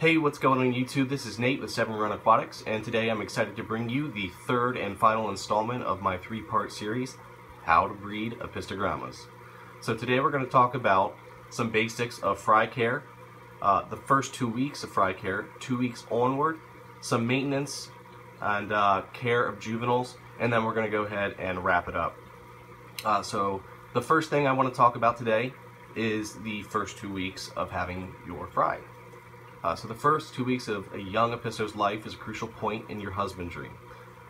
Hey, what's going on YouTube? This is Nate with 7 Run Aquatics, and today I'm excited to bring you the third and final installment of my 3-part series, How to Breed Apistogrammas. So today we're going to talk about some basics of fry care, the first 2 weeks of fry care, 2 weeks onward, some maintenance and care of juveniles, and then we're going to go ahead and wrap it up. So the first thing I want to talk about today is the first 2 weeks of having your fry. So the first 2 weeks of a young apisto's life is a crucial point in your husbandry.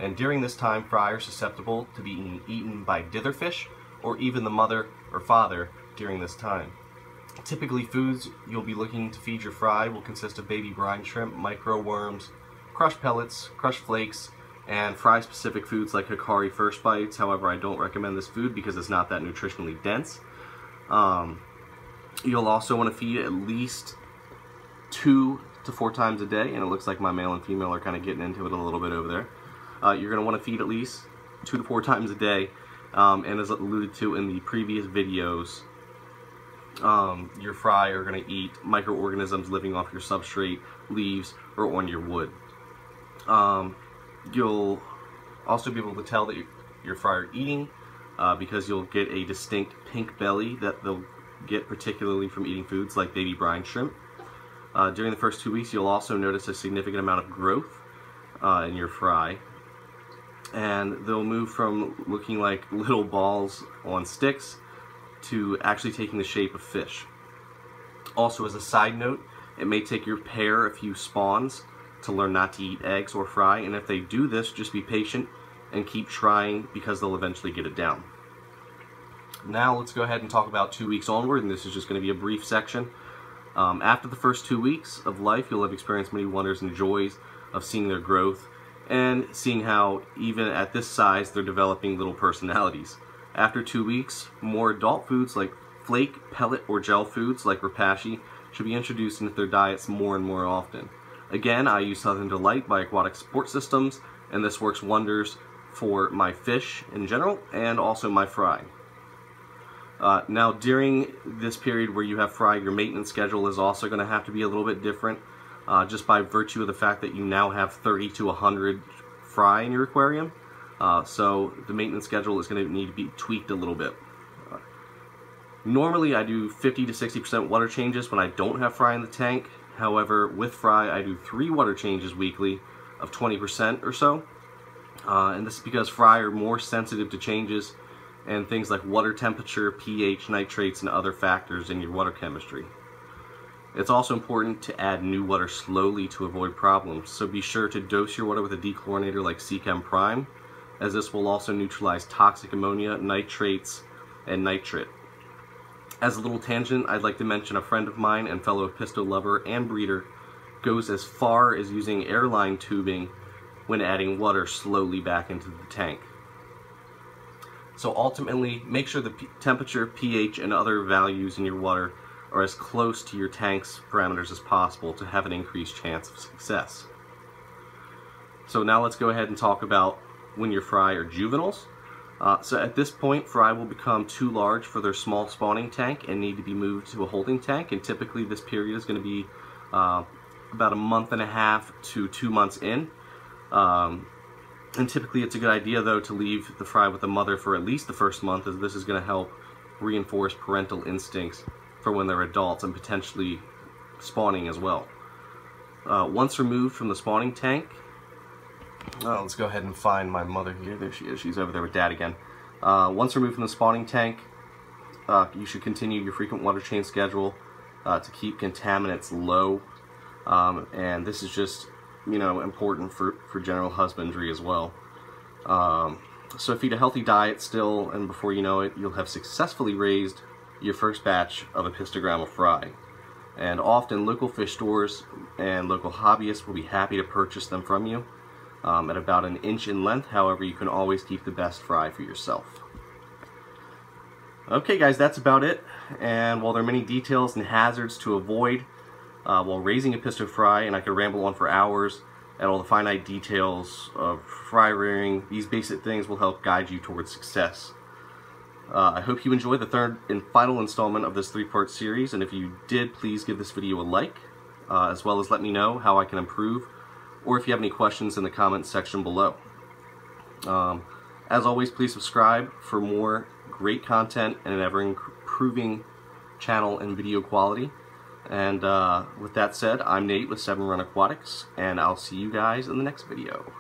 And during this time, fry are susceptible to being eaten by ditherfish or even the mother or father during this time. Typically, foods you'll be looking to feed your fry will consist of baby brine shrimp, micro worms, crushed pellets, crushed flakes, and fry-specific foods like Hikari First Bites. However, I don't recommend this food because it's not that nutritionally dense. You'll also want to feed at least 2 to 4 times a day, and it looks like my male and female are kind of getting into it a little bit over there. You're going to want to feed at least 2 to 4 times a day, and as alluded to in the previous videos, your fry are going to eat microorganisms living off your substrate, leaves, or on your wood. You'll also be able to tell that your fry are eating because you'll get a distinct pink belly that they'll get particularly from eating foods like baby brine shrimp. During the first 2 weeks, you'll also notice a significant amount of growth in your fry, and they'll move from looking like little balls on sticks to actually taking the shape of fish. Also, as a side note, it may take your pair a few spawns to learn not to eat eggs or fry, and if they do this, just be patient and keep trying because they'll eventually get it down. Now let's go ahead and talk about 2 weeks onward, and this is just going to be a brief section. After the first 2 weeks of life, you'll have experienced many wonders and joys of seeing their growth and seeing how, even at this size, they're developing little personalities. After 2 weeks, more adult foods like flake, pellet, or gel foods like rapashi should be introduced into their diets more and more often. Again, I use Southern Delight by Aquatic Support Systems, and this works wonders for my fish in general and also my fry. Now, during this period where you have fry, your maintenance schedule is also going to have to be a little bit different, just by virtue of the fact that you now have 30 to 100 fry in your aquarium. So the maintenance schedule is going to need to be tweaked a little bit. Normally, I do 50 to 60% water changes when I don't have fry in the tank. However, with fry, I do 3 water changes weekly of 20% or so. And this is because fry are more sensitive to changes and things like water temperature, pH, nitrates, and other factors in your water chemistry. It's also important to add new water slowly to avoid problems, so be sure to dose your water with a dechlorinator like Seachem Prime, as this will also neutralize toxic ammonia, nitrates, and nitrate. As a little tangent, I'd like to mention a friend of mine and fellow apisto lover and breeder goes as far as using airline tubing when adding water slowly back into the tank. So ultimately, make sure the temperature, pH, and other values in your water are as close to your tank's parameters as possible to have an increased chance of success. So now let's go ahead and talk about when your fry are juveniles. So at this point, fry will become too large for their small spawning tank and need to be moved to a holding tank, and typically this period is going to be about a month and a half to 2 months in. And typically it's a good idea, though, to leave the fry with the mother for at least the first month, as this is going to help reinforce parental instincts for when they're adults and potentially spawning as well. Once removed from the spawning tank, let's go ahead and find my mother here. There she is. She's over there with Dad again. Once removed from the spawning tank, you should continue your frequent water change schedule to keep contaminants low, and this is just important for general husbandry as well. So feed a healthy diet still, and before you know it, you'll have successfully raised your first batch of Apistogramma fry. And often local fish stores and local hobbyists will be happy to purchase them from you at about 1 inch in length. However, you can always keep the best fry for yourself. Okay guys, that's about it. And while there are many details and hazards to avoid while raising Apisto fry, and I could ramble on for hours at all the finite details of fry rearing, these basic things will help guide you towards success. I hope you enjoyed the third and final installment of this 3-part series, and if you did, please give this video a like. as well as let me know how I can improve, or if you have any questions in the comments section below. As always, please subscribe for more great content and an ever-improving channel and video quality. And with that said, I'm Nate with 7 Run Aquatics, and I'll see you guys in the next video.